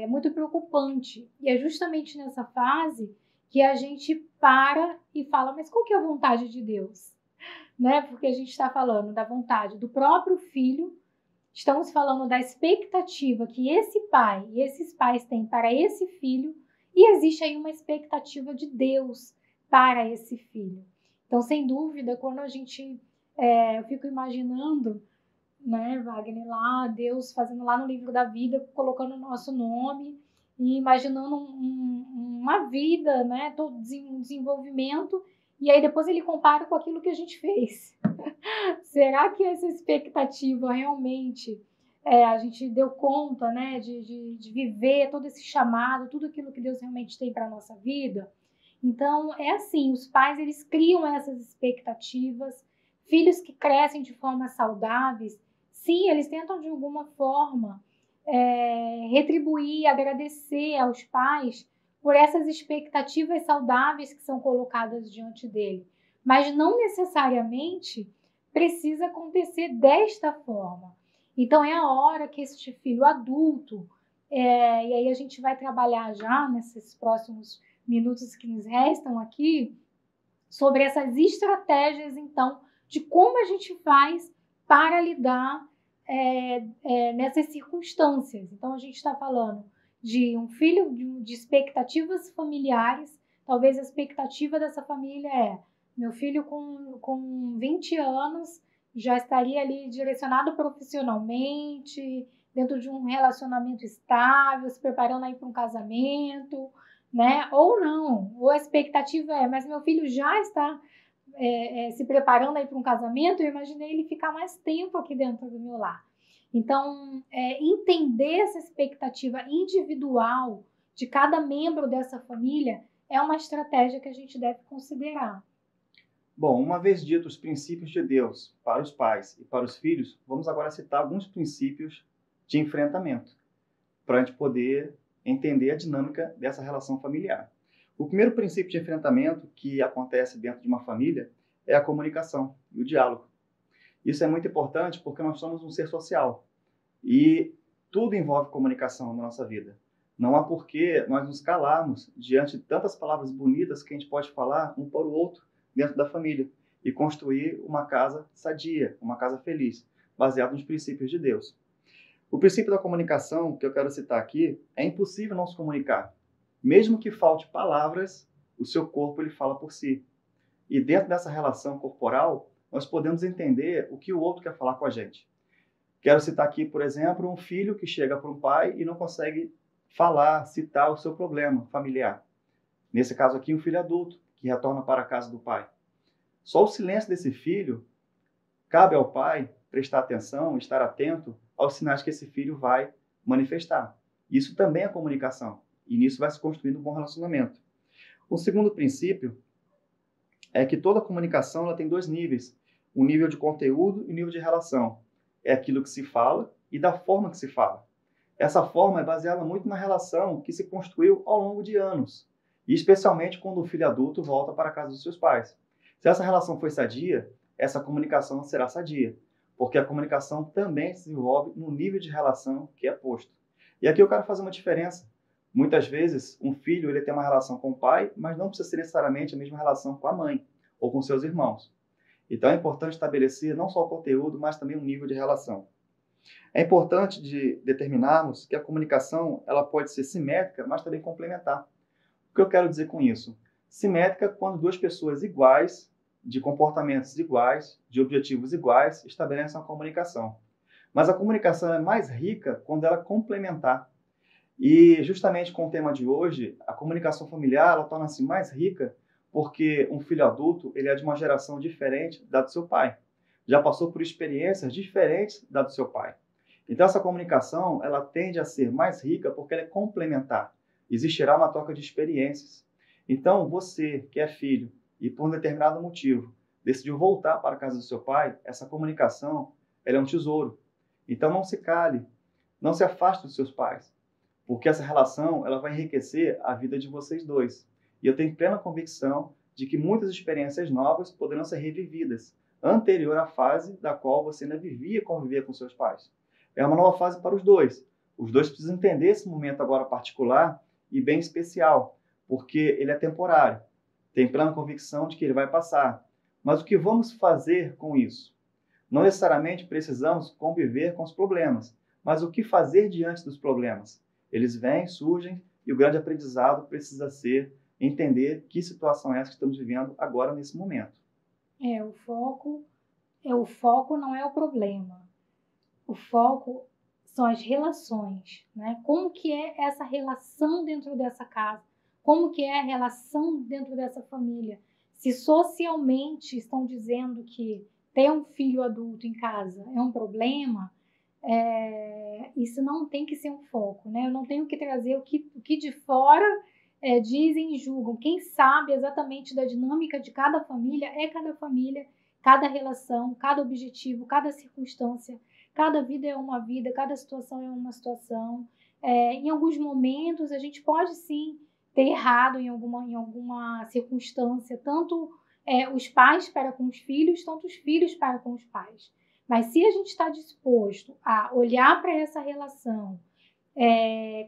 muito preocupante. E é justamente nessa fase que a gente para e fala, mas qual que é a vontade de Deus? Né? Porque a gente está falando da vontade do próprio filho, estamos falando da expectativa que esse pai e esses pais têm para esse filho, e existe aí uma expectativa de Deus para esse filho. Então, sem dúvida, quando a gente... eu fico imaginando, né, Wagner, lá, Deus fazendo lá no livro da vida, colocando o nosso nome e imaginando uma vida, né, todo um desenvolvimento, e aí depois ele compara com aquilo que a gente fez. Será que essa expectativa realmente a gente deu conta, né, de viver todo esse chamado, tudo aquilo que Deus realmente tem para a nossa vida. Então, é assim, os pais, eles criam essas expectativas, filhos que crescem de forma saudáveis, sim, eles tentam de alguma forma retribuir, agradecer aos pais por essas expectativas saudáveis que são colocadas diante dele, mas não necessariamente precisa acontecer desta forma. Então, é a hora que este filho adulto, e aí a gente vai trabalhar já nesses próximos minutos que nos restam aqui, sobre essas estratégias, então, de como a gente faz para lidar nessas circunstâncias. Então, a gente está falando de um filho de expectativas familiares. Talvez a expectativa dessa família meu filho com 20 anos já estaria ali direcionado profissionalmente, dentro de um relacionamento estável, se preparando aí para um casamento, né? Ou não, ou a expectativa mas meu filho já está se preparando aí para um casamento, eu imaginei ele ficar mais tempo aqui dentro do meu lar. Então, entender essa expectativa individual de cada membro dessa família é uma estratégia que a gente deve considerar. Bom, uma vez dito os princípios de Deus para os pais e para os filhos, vamos agora citar alguns princípios de enfrentamento, para a gente poder entender a dinâmica dessa relação familiar. O primeiro princípio de enfrentamento que acontece dentro de uma família é a comunicação e o diálogo. Isso é muito importante porque nós somos um ser social e tudo envolve comunicação na nossa vida. Não há porquê nós nos calarmos diante de tantas palavras bonitas que a gente pode falar um para o outro dentro da família e construir uma casa sadia, uma casa feliz, baseada nos princípios de Deus. O princípio da comunicação que eu quero citar aqui é impossível não se comunicar. Mesmo que falte palavras, o seu corpo ele fala por si. E dentro dessa relação corporal, nós podemos entender o que o outro quer falar com a gente. Quero citar aqui, por exemplo, um filho que chega para um pai e não consegue falar, citar o seu problema familiar. Nesse caso aqui, um filho adulto que retorna para a casa do pai. Só o silêncio desse filho cabe ao pai prestar atenção, estar atento aos sinais que esse filho vai manifestar. Isso também é comunicação. E nisso vai se construindo um bom relacionamento. O segundo princípio é que toda comunicação ela tem dois níveis. Um nível de conteúdo e um nível de relação. É aquilo que se fala e da forma que se fala. Essa forma é baseada muito na relação que se construiu ao longo de anos. E especialmente quando o filho adulto volta para a casa dos seus pais. Se essa relação foi sadia, essa comunicação será sadia. Porque a comunicação também se desenvolve no nível de relação que é posto. E aqui eu quero fazer uma diferença. Muitas vezes, um filho ele tem uma relação com o pai, mas não precisa ser necessariamente a mesma relação com a mãe ou com seus irmãos. Então, é importante estabelecer não só o conteúdo, mas também o nível de relação. É importante de determinarmos que a comunicação ela pode ser simétrica, mas também complementar. O que eu quero dizer com isso? Simétrica quando duas pessoas iguais, de comportamentos iguais, de objetivos iguais, estabelecem uma comunicação. Mas a comunicação é mais rica quando ela é complementar. E justamente com o tema de hoje, a comunicação familiar ela torna-se mais rica porque um filho adulto ele é de uma geração diferente da do seu pai. Já passou por experiências diferentes da do seu pai. Então essa comunicação ela tende a ser mais rica porque ela é complementar. Existirá uma troca de experiências. Então você que é filho e por um determinado motivo decidiu voltar para a casa do seu pai, essa comunicação ela é um tesouro. Então não se cale, não se afaste dos seus pais. Porque essa relação ela vai enriquecer a vida de vocês dois. E eu tenho plena convicção de que muitas experiências novas poderão ser revividas, anterior à fase da qual você ainda vivia e convivia com seus pais. É uma nova fase para os dois. Os dois precisam entender esse momento agora particular e bem especial, porque ele é temporário. Tenho plena convicção de que ele vai passar. Mas o que vamos fazer com isso? Não necessariamente precisamos conviver com os problemas, mas o que fazer diante dos problemas? Eles vêm, surgem, e o grande aprendizado precisa ser entender que situação é essa que estamos vivendo agora, nesse momento. O foco não é o problema. O foco são as relações, né? Como que é essa relação dentro dessa casa? Como que é a relação dentro dessa família? Se socialmente estão dizendo que ter um filho adulto em casa é um problema, isso não tem que ser um foco, né? Eu não tenho que trazer o que de fora dizem e julgam. Quem sabe exatamente da dinâmica de cada família, cada relação, cada objetivo, cada circunstância. Cada vida é uma vida, cada situação é uma situação. Em alguns momentos, a gente pode sim ter errado em alguma circunstância, tanto os pais para com os filhos, tanto os filhos para com os pais. Mas se a gente está disposto a olhar para essa relação,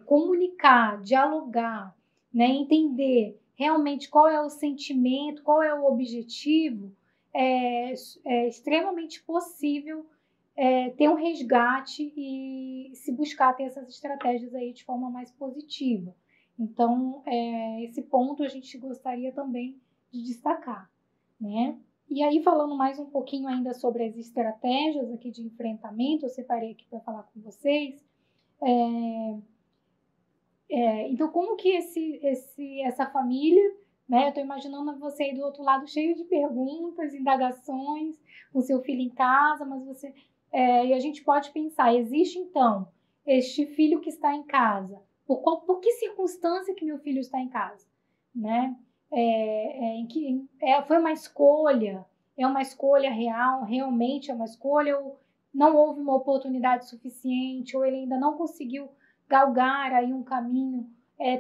comunicar, dialogar, né, entender realmente qual é o sentimento, qual é o objetivo, é extremamente possível ter um resgate e se buscar ter essas estratégias aí de forma mais positiva. Então, esse ponto a gente gostaria também de destacar, né? E aí, falando mais um pouquinho ainda sobre as estratégias aqui de enfrentamento, eu separei aqui para falar com vocês. Então, como que essa família, né? Eu estou imaginando você aí do outro lado cheio de perguntas, indagações, com seu filho em casa, mas você... e a gente pode pensar, existe então este filho que está em casa, por que circunstância que meu filho está em casa, né? Foi uma escolha, é uma escolha real, realmente é uma escolha, ou não houve uma oportunidade suficiente, ou ele ainda não conseguiu galgar aí um caminho,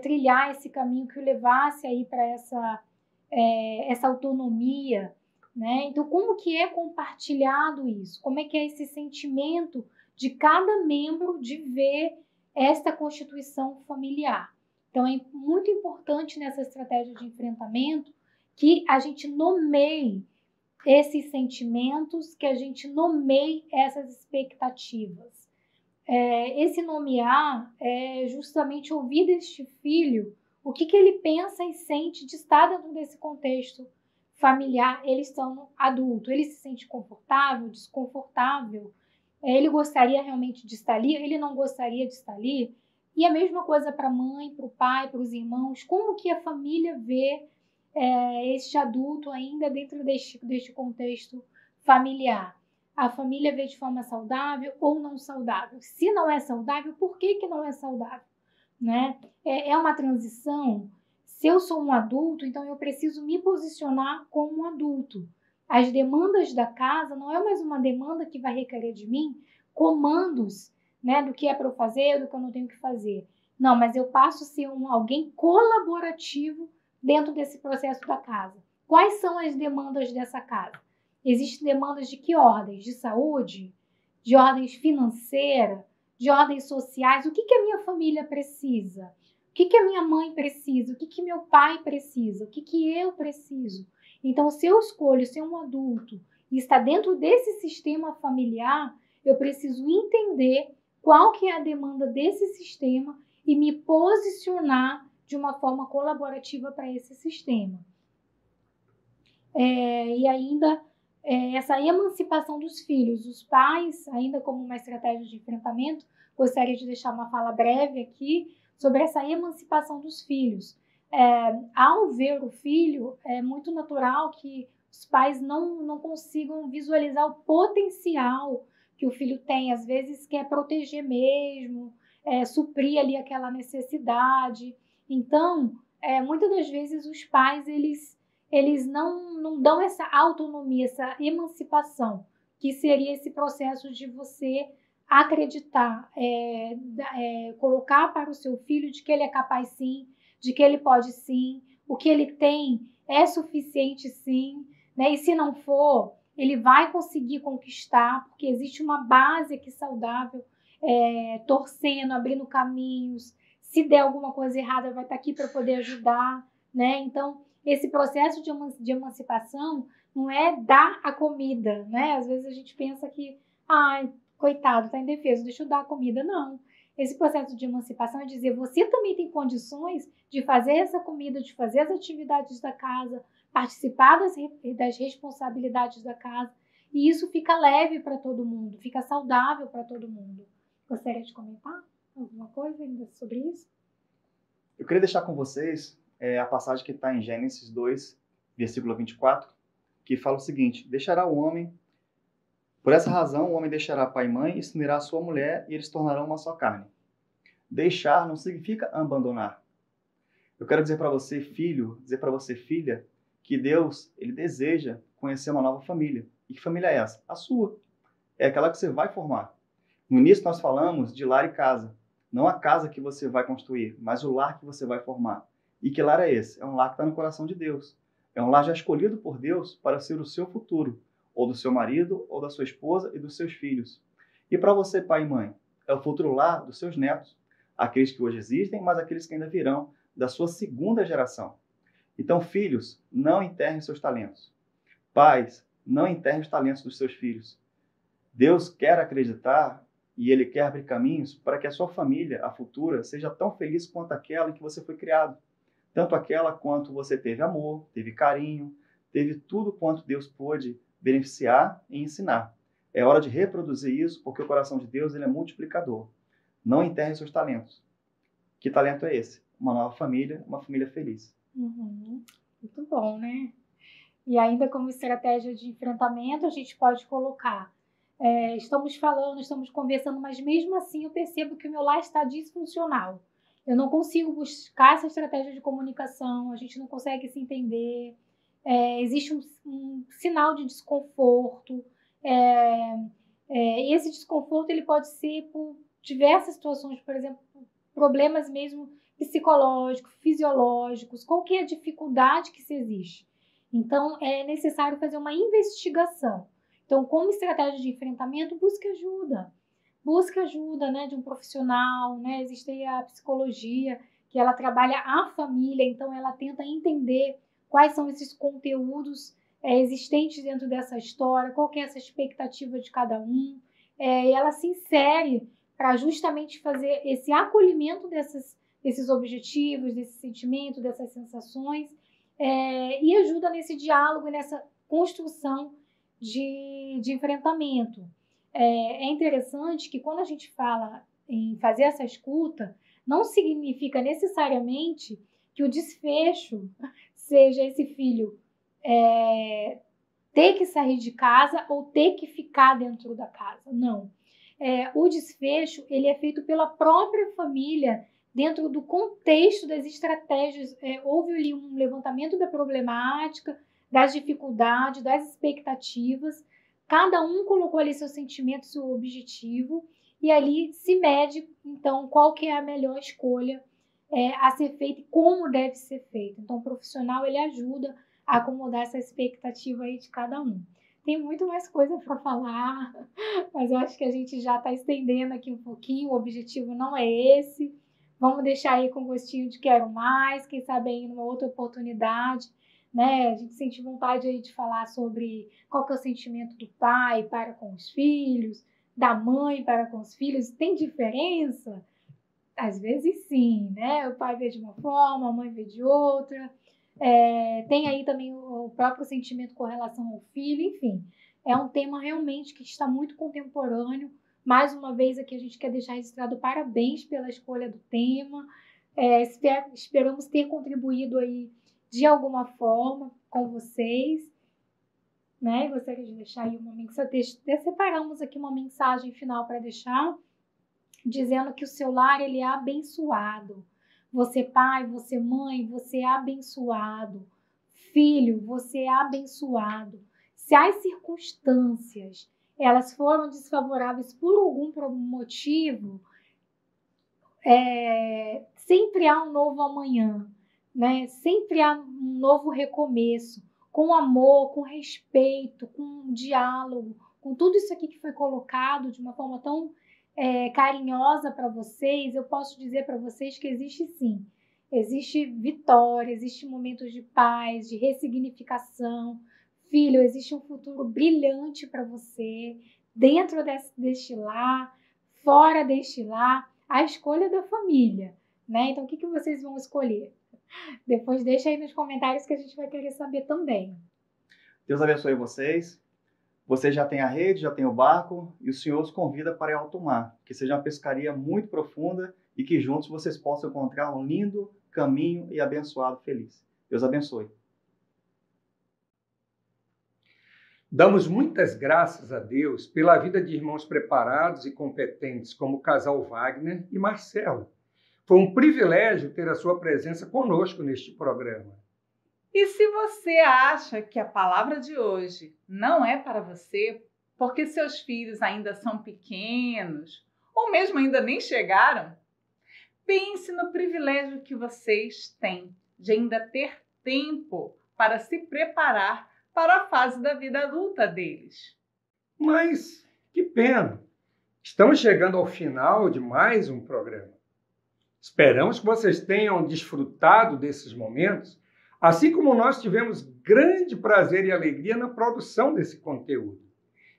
trilhar esse caminho que o levasse aí para essa autonomia, né? Então, como que é compartilhado isso? Como é que é esse sentimento de cada membro de ver esta constituição familiar? Então, é muito importante nessa estratégia de enfrentamento que a gente nomeie esses sentimentos, que a gente nomeie essas expectativas. Esse nomear é justamente ouvir deste filho o que ele pensa e sente de estar dentro desse contexto familiar. Ele estando adulto, ele se sente confortável, desconfortável, ele gostaria realmente de estar ali, ele não gostaria de estar ali. E a mesma coisa para a mãe, para o pai, para os irmãos. Como que a família vê este adulto ainda dentro deste contexto familiar? A família vê de forma saudável ou não saudável? Se não é saudável, por que não é saudável? Né? É uma transição. Se eu sou um adulto, então eu preciso me posicionar como um adulto. As demandas da casa não é mais uma demanda que vai requerer de mim comandos, né, do que é para eu fazer, do que eu não tenho que fazer. Não, mas eu passo a ser alguém colaborativo dentro desse processo da casa. Quais são as demandas dessa casa? Existem demandas de que ordens? De saúde? De ordens financeiras? De ordens sociais? O que a minha família precisa? O que a minha mãe precisa? O que meu pai precisa? O que eu preciso? Então, se eu escolho ser um adulto e estar dentro desse sistema familiar, eu preciso entender qual que é a demanda desse sistema e me posicionar de uma forma colaborativa para esse sistema. E ainda essa emancipação dos filhos. Os pais, ainda como uma estratégia de enfrentamento, gostaria de deixar uma fala breve aqui sobre essa emancipação dos filhos. Ao ver o filho, é muito natural que os pais não consigam visualizar o potencial que o filho tem. Às vezes quer proteger mesmo, suprir ali aquela necessidade. Então, muitas das vezes os pais eles não dão essa autonomia, essa emancipação, que seria esse processo de você acreditar, colocar para o seu filho de que ele é capaz sim, de que ele pode sim, o que ele tem é suficiente sim, né? E se não for, ele vai conseguir conquistar, porque existe uma base aqui saudável, torcendo, abrindo caminhos. Se der alguma coisa errada, vai estar aqui para poder ajudar, né? Então, esse processo de emancipação não é dar a comida, né? Às vezes a gente pensa que, coitado, está indefeso, deixa eu dar a comida. Não. Esse processo de emancipação é dizer, você também tem condições de fazer essa comida, de fazer as atividades da casa, participar das responsabilidades da casa, e isso fica leve para todo mundo, fica saudável para todo mundo. Gostaria de comentar alguma coisa ainda sobre isso? Eu queria deixar com vocês a passagem que está em Gênesis 2, versículo 24, que fala o seguinte: deixará o homem Por essa razão, o homem deixará pai e mãe e se unirá à sua mulher e eles tornarão uma só carne. Deixar não significa abandonar. Eu quero dizer para você, filho, dizer para você, filha, que Deus, ele deseja conhecer uma nova família. E que família é essa? A sua. É aquela que você vai formar. No início nós falamos de lar e casa. Não a casa que você vai construir, mas o lar que você vai formar. E que lar é esse? É um lar que está no coração de Deus. É um lar já escolhido por Deus para ser o seu futuro, ou do seu marido, ou da sua esposa e dos seus filhos. E para você, pai e mãe, é o futuro lar dos seus netos, aqueles que hoje existem, mas aqueles que ainda virão, da sua segunda geração. Então, filhos, não enterrem seus talentos. Pais, não enterrem os talentos dos seus filhos. Deus quer acreditar e Ele quer abrir caminhos para que a sua família, a futura, seja tão feliz quanto aquela em que você foi criado. Tanto aquela quanto você teve amor, teve carinho, teve tudo quanto Deus pôde beneficiar e ensinar. É hora de reproduzir isso, porque o coração de Deus ele é multiplicador. Não enterre seus talentos. Que talento é esse? Uma nova família, uma família feliz. Muito bom, né? E ainda como estratégia de enfrentamento, a gente pode colocar, estamos falando, estamos conversando, mas mesmo assim eu percebo que o meu lar está disfuncional. Eu não consigo buscar essa estratégia de comunicação, a gente não consegue se entender, existe um sinal de desconforto, e esse desconforto ele pode ser por diversas situações, por exemplo, problemas mesmo psicológicos, fisiológicos, qualquer dificuldade que se existe. Então, é necessário fazer uma investigação. Então, como estratégia de enfrentamento, busque ajuda. Busque ajuda, né, de um profissional, né? Existe aí a psicologia, que ela trabalha a família, então ela tenta entender quais são esses conteúdos existentes dentro dessa história, qual que é essa expectativa de cada um, e ela se insere para justamente fazer esse acolhimento desses objetivos, desse sentimento, dessas sensações, e ajuda nesse diálogo e nessa construção de enfrentamento. É interessante que quando a gente fala em fazer essa escuta, não significa necessariamente que o desfecho seja esse filho ter que sair de casa ou ter que ficar dentro da casa. Não. O desfecho ele é feito pela própria família dentro do contexto das estratégias. Houve ali um levantamento da problemática, das dificuldades, das expectativas. Cada um colocou ali seu sentimento, seu objetivo, e ali se mede, então, qual que é a melhor escolha a ser feita e como deve ser feita. Então, o profissional, ele ajuda a acomodar essa expectativa aí de cada um. Tem muito mais coisa para falar, mas eu acho que a gente já está estendendo aqui um pouquinho, o objetivo não é esse. Vamos deixar aí com gostinho de quero mais, quem sabe aí numa outra oportunidade, né? A gente sente vontade aí de falar sobre qual que é o sentimento do pai para com os filhos, da mãe para com os filhos. Tem diferença? Às vezes sim, né? O pai vê de uma forma, a mãe vê de outra. Tem aí também o próprio sentimento com relação ao filho, enfim. É um tema realmente que está muito contemporâneo. Mais uma vez aqui a gente quer deixar registrado parabéns pela escolha do tema. Esperamos ter contribuído aí de alguma forma com vocês, né? Gostaria de deixar aí uma mensagem. Separamos aqui uma mensagem final para deixar, dizendo que o seu lar ele é abençoado. Você pai, você mãe, você é abençoado. Filho, você é abençoado. Se as circunstâncias elas foram desfavoráveis por algum motivo, sempre há um novo amanhã, né? Sempre há um novo recomeço, com amor, com respeito, com diálogo, com tudo isso aqui que foi colocado de uma forma tão carinhosa para vocês. Eu posso dizer para vocês que existe sim, existe vitória, existe momentos de paz, de ressignificação. Filho, existe um futuro brilhante para você, dentro deste lar, fora deste lar, a escolha da família, né? Então, o que vocês vão escolher? Depois deixa aí nos comentários que a gente vai querer saber também. Deus abençoe vocês. Vocês já têm a rede, já têm o barco, e o Senhor os convida para ir ao alto mar, que seja uma pescaria muito profunda e que juntos vocês possam encontrar um lindo caminho e abençoado feliz. Deus abençoe. Damos muitas graças a Deus pela vida de irmãos preparados e competentes como o casal Wagner e Marcelo. Foi um privilégio ter a sua presença conosco neste programa. E se você acha que a palavra de hoje não é para você, porque seus filhos ainda são pequenos, ou mesmo ainda nem chegaram, pense no privilégio que vocês têm de ainda ter tempo para se preparar para a fase da vida adulta deles. Mas que pena! Estamos chegando ao final de mais um programa. Esperamos que vocês tenham desfrutado desses momentos, assim como nós tivemos grande prazer e alegria na produção desse conteúdo.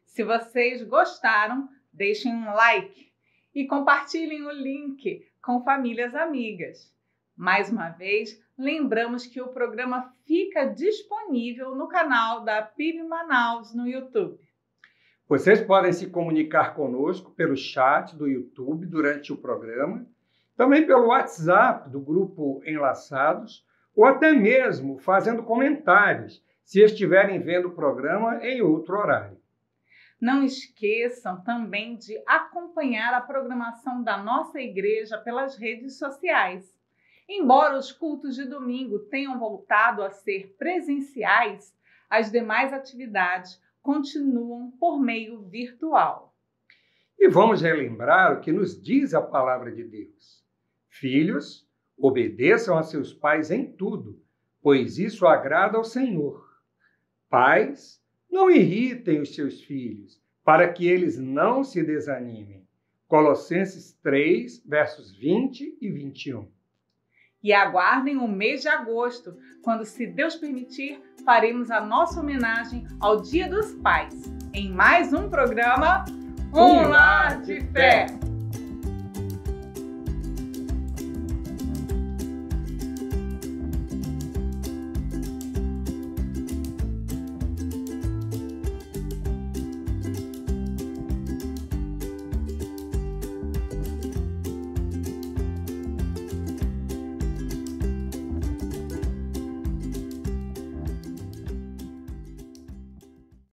Se vocês gostaram, deixem um like e compartilhem o link com famílias amigas. Mais uma vez, lembramos que o programa fica disponível no canal da PIB Manaus no YouTube. Vocês podem se comunicar conosco pelo chat do YouTube durante o programa, também pelo WhatsApp do grupo Enlaçados, ou até mesmo fazendo comentários, se estiverem vendo o programa em outro horário. Não esqueçam também de acompanhar a programação da nossa igreja pelas redes sociais. Embora os cultos de domingo tenham voltado a ser presenciais, as demais atividades continuam por meio virtual. E vamos relembrar o que nos diz a palavra de Deus. Filhos, obedeçam a seus pais em tudo, pois isso agrada ao Senhor. Pais, não irritem os seus filhos, para que eles não se desanimem. Colossenses 3, versos 20 e 21. E aguardem o mês de agosto, quando, se Deus permitir, faremos a nossa homenagem ao Dia dos Pais, em mais um programa Um Lar de Fé.